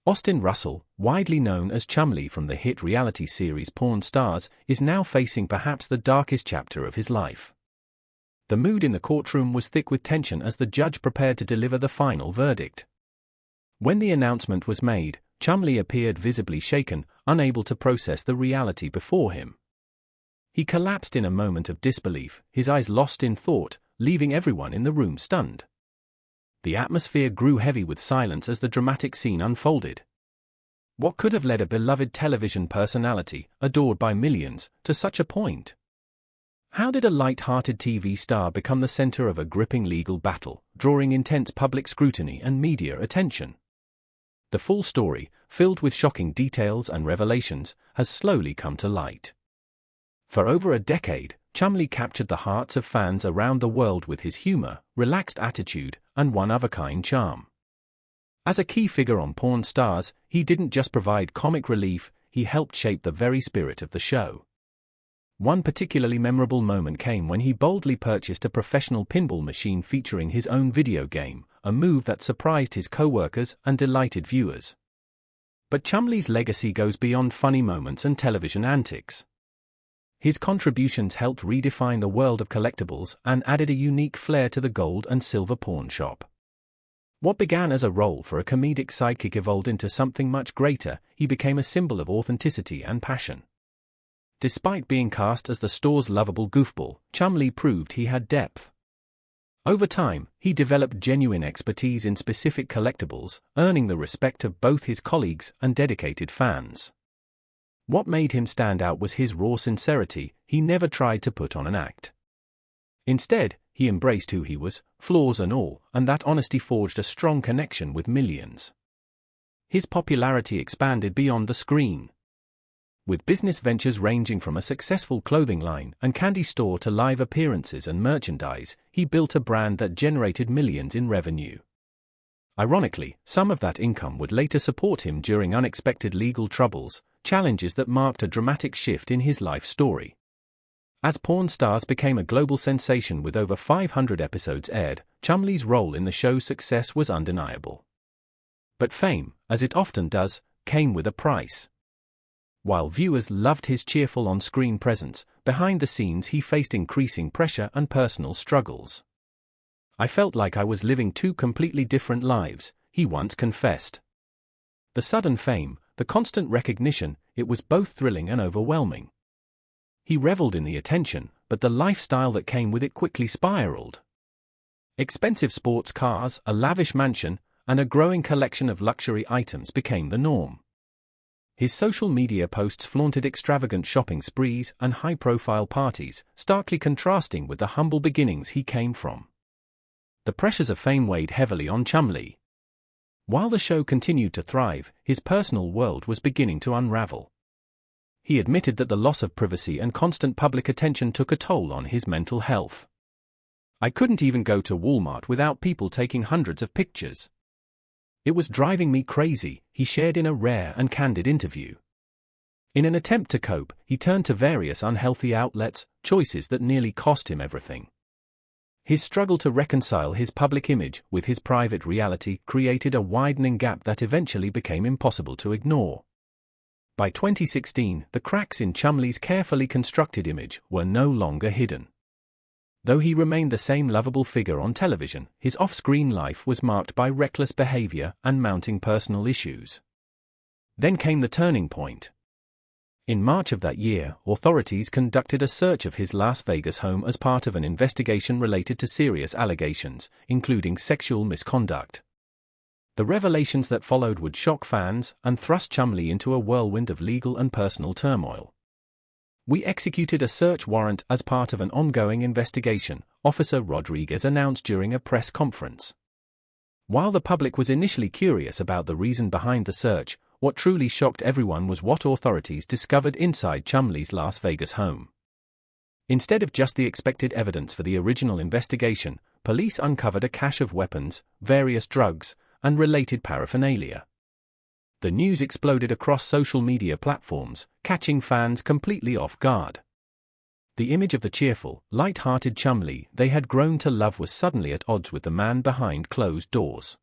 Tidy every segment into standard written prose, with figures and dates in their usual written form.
Austin Russell, widely known as Chumlee from the hit reality series Pawn Stars, is now facing perhaps the darkest chapter of his life. The mood in the courtroom was thick with tension as the judge prepared to deliver the final verdict. When the announcement was made, Chumlee appeared visibly shaken, unable to process the reality before him. He collapsed in a moment of disbelief, his eyes lost in thought, leaving everyone in the room stunned. The atmosphere grew heavy with silence as the dramatic scene unfolded. What could have led a beloved television personality, adored by millions, to such a point? How did a light-hearted TV star become the center of a gripping legal battle, drawing intense public scrutiny and media attention? The full story, filled with shocking details and revelations, has slowly come to light. For over a decade, Chumlee captured the hearts of fans around the world with his humor, relaxed attitude, and one-of-a-kind charm. As a key figure on Pawn Stars, he didn't just provide comic relief, he helped shape the very spirit of the show. One particularly memorable moment came when he boldly purchased a professional pinball machine featuring his own video game, a move that surprised his co-workers and delighted viewers. But Chumlee's legacy goes beyond funny moments and television antics. His contributions helped redefine the world of collectibles and added a unique flair to the gold and silver pawn shop. What began as a role for a comedic sidekick evolved into something much greater. He became a symbol of authenticity and passion. Despite being cast as the store's lovable goofball, Chumlee proved he had depth. Over time, he developed genuine expertise in specific collectibles, earning the respect of both his colleagues and dedicated fans. What made him stand out was his raw sincerity. He never tried to put on an act. Instead, he embraced who he was, flaws and all, and that honesty forged a strong connection with millions. His popularity expanded beyond the screen. With business ventures ranging from a successful clothing line and candy store to live appearances and merchandise, he built a brand that generated millions in revenue. Ironically, some of that income would later support him during unexpected legal troubles, challenges that marked a dramatic shift in his life story. As Pawn Stars became a global sensation with over 500 episodes aired, Chumlee's role in the show's success was undeniable. But fame, as it often does, came with a price. While viewers loved his cheerful on-screen presence, behind the scenes he faced increasing pressure and personal struggles. "I felt like I was living two completely different lives," he once confessed. The sudden fame, the constant recognition, it was both thrilling and overwhelming. He reveled in the attention, but the lifestyle that came with it quickly spiraled. Expensive sports cars, a lavish mansion, and a growing collection of luxury items became the norm. His social media posts flaunted extravagant shopping sprees and high-profile parties, starkly contrasting with the humble beginnings he came from. The pressures of fame weighed heavily on Chumlee. While the show continued to thrive, his personal world was beginning to unravel. He admitted that the loss of privacy and constant public attention took a toll on his mental health. "I couldn't even go to Walmart without people taking hundreds of pictures. It was driving me crazy," he shared in a rare and candid interview. In an attempt to cope, he turned to various unhealthy outlets, choices that nearly cost him everything. His struggle to reconcile his public image with his private reality created a widening gap that eventually became impossible to ignore. By 2016, the cracks in Chumlee's carefully constructed image were no longer hidden. Though he remained the same lovable figure on television, his off-screen life was marked by reckless behavior and mounting personal issues. Then came the turning point. In March of that year, authorities conducted a search of his Las Vegas home as part of an investigation related to serious allegations, including sexual misconduct. The revelations that followed would shock fans and thrust Chumlee into a whirlwind of legal and personal turmoil. "We executed a search warrant as part of an ongoing investigation," Officer Rodriguez announced during a press conference. While the public was initially curious about the reason behind the search, what truly shocked everyone was what authorities discovered inside Chumlee's Las Vegas home. Instead of just the expected evidence for the original investigation, police uncovered a cache of weapons, various drugs, and related paraphernalia. The news exploded across social media platforms, catching fans completely off guard. The image of the cheerful, light-hearted Chumlee they had grown to love was suddenly at odds with the man behind closed doors.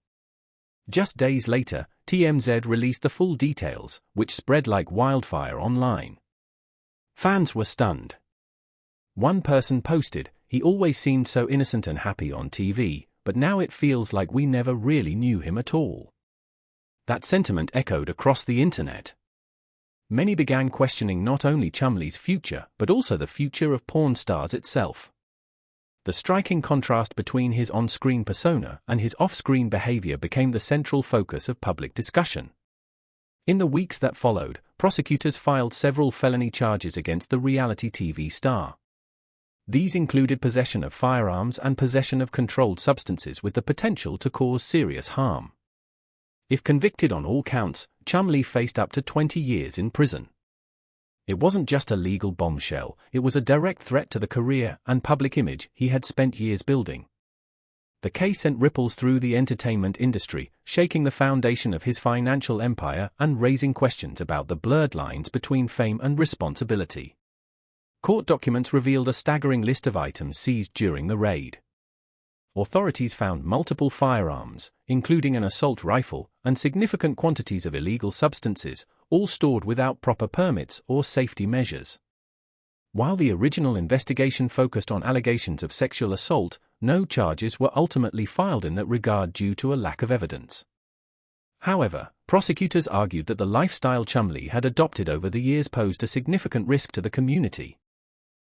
Just days later, TMZ released the full details, which spread like wildfire online. Fans were stunned. One person posted, "He always seemed so innocent and happy on TV, but now it feels like we never really knew him at all." That sentiment echoed across the internet. Many began questioning not only Chumlee's future, but also the future of porn stars itself. The striking contrast between his on-screen persona and his off-screen behavior became the central focus of public discussion. In the weeks that followed, prosecutors filed several felony charges against the reality TV star. These included possession of firearms and possession of controlled substances with the potential to cause serious harm. If convicted on all counts, Chumlee faced up to 20 years in prison. It wasn't just a legal bombshell, it was a direct threat to the career and public image he had spent years building. The case sent ripples through the entertainment industry, shaking the foundation of his financial empire and raising questions about the blurred lines between fame and responsibility. Court documents revealed a staggering list of items seized during the raid. Authorities found multiple firearms, including an assault rifle, and significant quantities of illegal substances, all stored without proper permits or safety measures. While the original investigation focused on allegations of sexual assault, no charges were ultimately filed in that regard due to a lack of evidence. However, prosecutors argued that the lifestyle Chumlee had adopted over the years posed a significant risk to the community.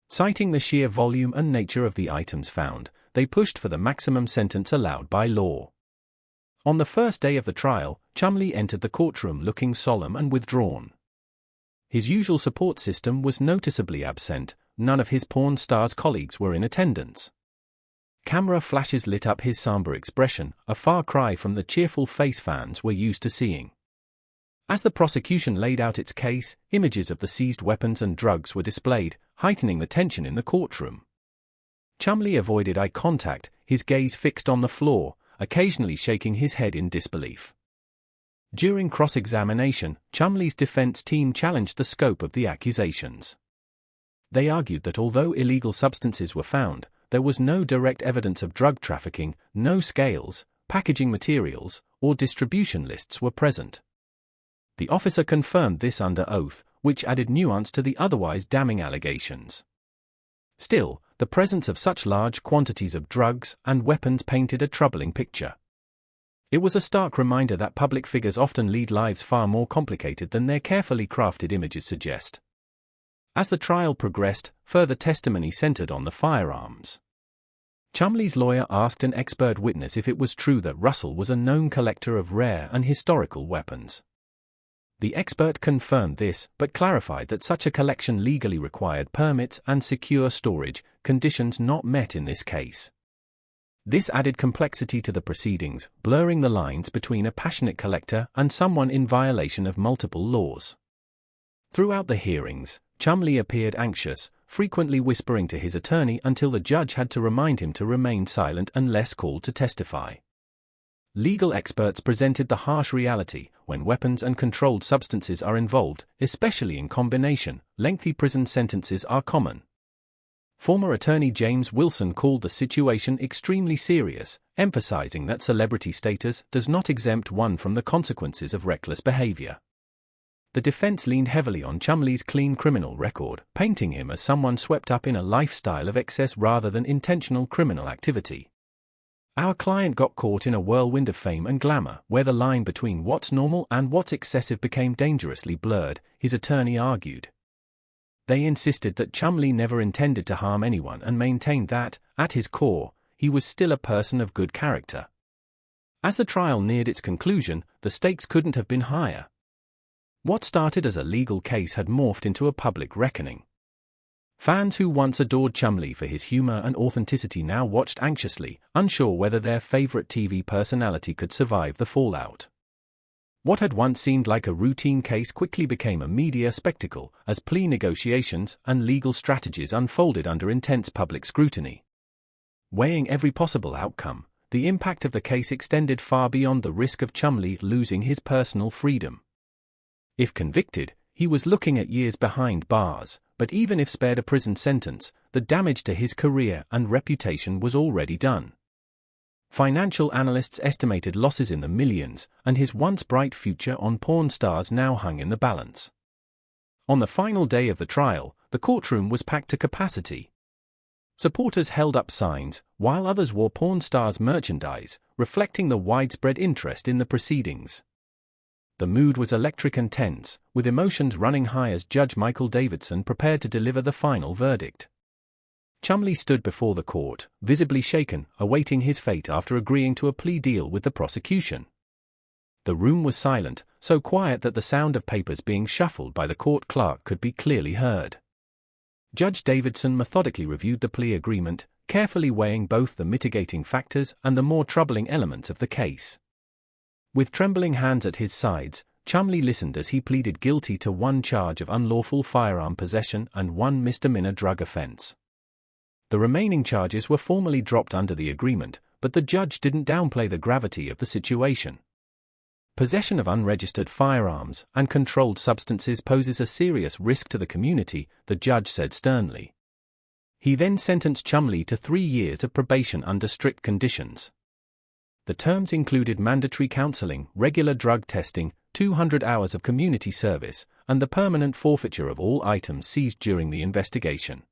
Citing the sheer volume and nature of the items found, they pushed for the maximum sentence allowed by law. On the first day of the trial, Chumlee entered the courtroom looking solemn and withdrawn. His usual support system was noticeably absent, none of his porn star's colleagues were in attendance. Camera flashes lit up his somber expression, a far cry from the cheerful face fans were used to seeing. As the prosecution laid out its case, images of the seized weapons and drugs were displayed, heightening the tension in the courtroom. Chumlee avoided eye contact, his gaze fixed on the floor, occasionally shaking his head in disbelief. During cross-examination, Chumlee's defense team challenged the scope of the accusations. They argued that although illegal substances were found, there was no direct evidence of drug trafficking, no scales, packaging materials, or distribution lists were present. The officer confirmed this under oath, which added nuance to the otherwise damning allegations. Still, the presence of such large quantities of drugs and weapons painted a troubling picture. It was a stark reminder that public figures often lead lives far more complicated than their carefully crafted images suggest. As the trial progressed, further testimony centered on the firearms. Chumlee's lawyer asked an expert witness if it was true that Russell was a known collector of rare and historical weapons. The expert confirmed this, but clarified that such a collection legally required permits and secure storage, conditions not met in this case. This added complexity to the proceedings, blurring the lines between a passionate collector and someone in violation of multiple laws. Throughout the hearings, Chumlee appeared anxious, frequently whispering to his attorney until the judge had to remind him to remain silent unless called to testify. Legal experts presented the harsh reality: when weapons and controlled substances are involved, especially in combination, lengthy prison sentences are common. Former attorney James Wilson called the situation extremely serious, emphasizing that celebrity status does not exempt one from the consequences of reckless behavior. The defense leaned heavily on Chumlee's clean criminal record, painting him as someone swept up in a lifestyle of excess rather than intentional criminal activity. "Our client got caught in a whirlwind of fame and glamour, where the line between what's normal and what's excessive became dangerously blurred," his attorney argued. They insisted that Chumlee never intended to harm anyone and maintained that, at his core, he was still a person of good character. As the trial neared its conclusion, the stakes couldn't have been higher. What started as a legal case had morphed into a public reckoning. Fans who once adored Chumlee for his humor and authenticity now watched anxiously, unsure whether their favorite TV personality could survive the fallout. What had once seemed like a routine case quickly became a media spectacle, as plea negotiations and legal strategies unfolded under intense public scrutiny. Weighing every possible outcome, the impact of the case extended far beyond the risk of Chumlee losing his personal freedom. If convicted, he was looking at years behind bars, but even if spared a prison sentence, the damage to his career and reputation was already done. Financial analysts estimated losses in the millions, and his once bright future on Pawn Stars now hung in the balance. On the final day of the trial, the courtroom was packed to capacity. Supporters held up signs, while others wore Pawn Stars merchandise, reflecting the widespread interest in the proceedings. The mood was electric and tense, with emotions running high as Judge Michael Davidson prepared to deliver the final verdict. Chumlee stood before the court, visibly shaken, awaiting his fate after agreeing to a plea deal with the prosecution. The room was silent, so quiet that the sound of papers being shuffled by the court clerk could be clearly heard. Judge Davidson methodically reviewed the plea agreement, carefully weighing both the mitigating factors and the more troubling elements of the case. With trembling hands at his sides, Chumlee listened as he pleaded guilty to one charge of unlawful firearm possession and one misdemeanor drug offense. The remaining charges were formally dropped under the agreement, but the judge didn't downplay the gravity of the situation. Possession of unregistered firearms and controlled substances poses a serious risk to the community, the judge said sternly. He then sentenced Chumlee to 3 years of probation under strict conditions. The terms included mandatory counseling, regular drug testing, 200 hours of community service, and the permanent forfeiture of all items seized during the investigation.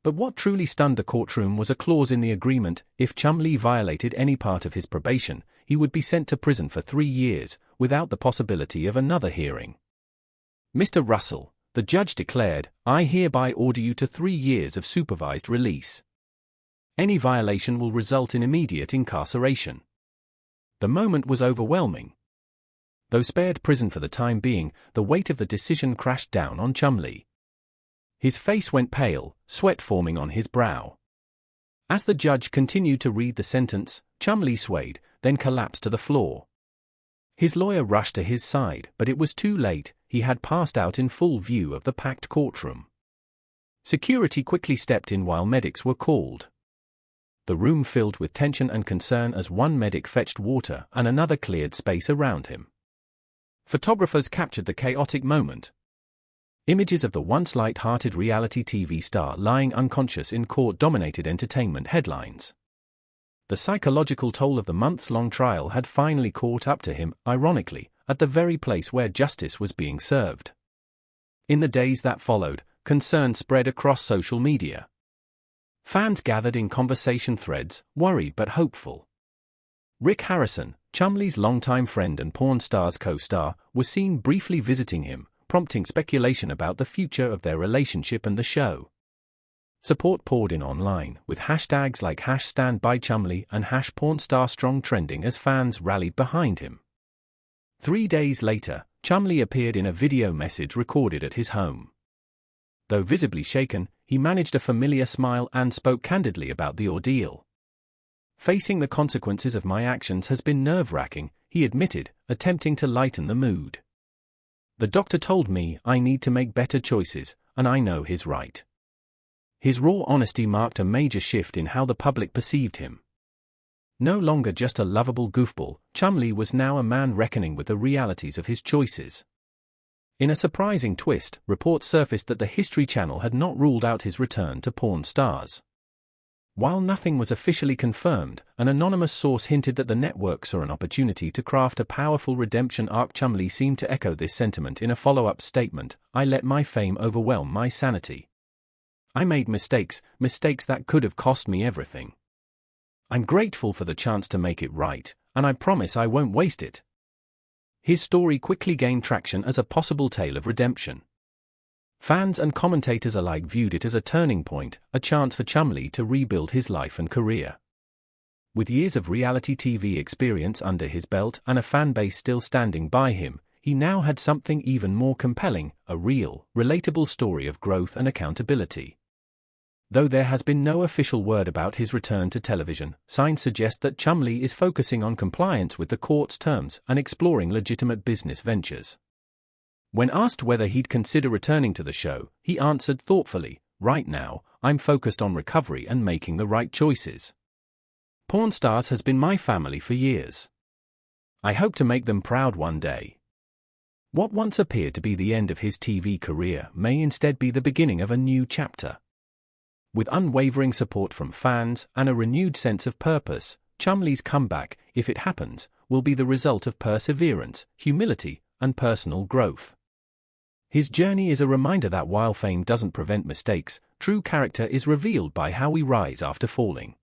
But what truly stunned the courtroom was a clause in the agreement: if Chumlee violated any part of his probation, he would be sent to prison for 3 years, without the possibility of another hearing. "Mr. Russell," the judge declared, "I hereby order you to 3 years of supervised release. Any violation will result in immediate incarceration." The moment was overwhelming. Though spared prison for the time being, the weight of the decision crashed down on Chumlee. His face went pale, sweat forming on his brow. As the judge continued to read the sentence, Chumlee swayed, then collapsed to the floor. His lawyer rushed to his side, but it was too late. He had passed out in full view of the packed courtroom. Security quickly stepped in while medics were called. The room filled with tension and concern as one medic fetched water and another cleared space around him. Photographers captured the chaotic moment. Images of the once light-hearted reality TV star lying unconscious in court dominated entertainment headlines. The psychological toll of the months-long trial had finally caught up to him, ironically, at the very place where justice was being served. In the days that followed, concern spread across social media. Fans gathered in conversation threads, worried but hopeful. Rick Harrison, Chumlee's longtime friend and Pawn Stars co-star, was seen briefly visiting him, prompting speculation about the future of their relationship and the show. Support poured in online, with hashtags like #StandByChumlee and #PawnStarStrong trending as fans rallied behind him. 3 days later, Chumlee appeared in a video message recorded at his home. Though visibly shaken, he managed a familiar smile and spoke candidly about the ordeal. "Facing the consequences of my actions has been nerve-wracking," he admitted, attempting to lighten the mood. "The doctor told me I need to make better choices, and I know he's right." His raw honesty marked a major shift in how the public perceived him. No longer just a lovable goofball, Chumlee was now a man reckoning with the realities of his choices. In a surprising twist, reports surfaced that the History Channel had not ruled out his return to Pawn Stars. While nothing was officially confirmed, an anonymous source hinted that the network saw an opportunity to craft a powerful redemption arc. Chumlee seemed to echo this sentiment in a follow-up statement: "I let my fame overwhelm my sanity. I made mistakes that could have cost me everything. I'm grateful for the chance to make it right, and I promise I won't waste it." His story quickly gained traction as a possible tale of redemption. Fans and commentators alike viewed it as a turning point, a chance for Chumlee to rebuild his life and career. With years of reality TV experience under his belt and a fan base still standing by him, he now had something even more compelling: a real, relatable story of growth and accountability. Though there has been no official word about his return to television, signs suggest that Chumlee is focusing on compliance with the court's terms and exploring legitimate business ventures. When asked whether he'd consider returning to the show, he answered thoughtfully, "Right now, I'm focused on recovery and making the right choices. Pawn Stars has been my family for years. I hope to make them proud one day." What once appeared to be the end of his TV career may instead be the beginning of a new chapter. With unwavering support from fans and a renewed sense of purpose, Chumlee's comeback, if it happens, will be the result of perseverance, humility, and personal growth. His journey is a reminder that while fame doesn't prevent mistakes, true character is revealed by how we rise after falling.